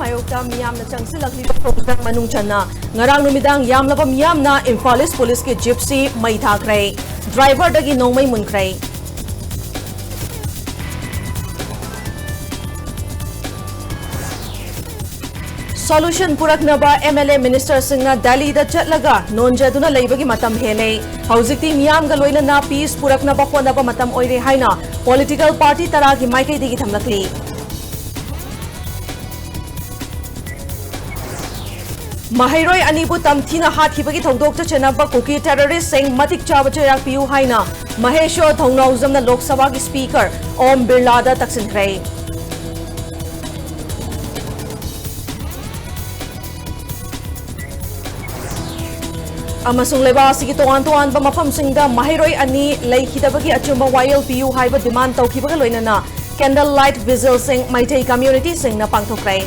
mayokta miyamna changsilakliba program manung channa ngarang numidang yamlaba miyamna Imphal East Police ki gypsy mai thakrai driver dagi nongmai munkrai Solution puraknaba MLA Minister Singna Delhi da chatlaga nonjaduna leibagi matam hele haujikti miyam ga loinana peace puraknaba khonaba matam oire haina political party tara gi maikai digi thamlakli Mahairoi anibu tamthina hathibagi thodok chanaba cookie terrorist sing matik chawa chayak piu haina Mahesho thongnauzamna Lok Sabha gi speaker Om Birla da taksinkhrai Amasung leba asigi toan-toan ba mafamsingda Mahairoi ani leikidabagi achumba wayel piu haiba demand tawkibaga loinana candlelight vigil sing maitei community sing na pangthokrai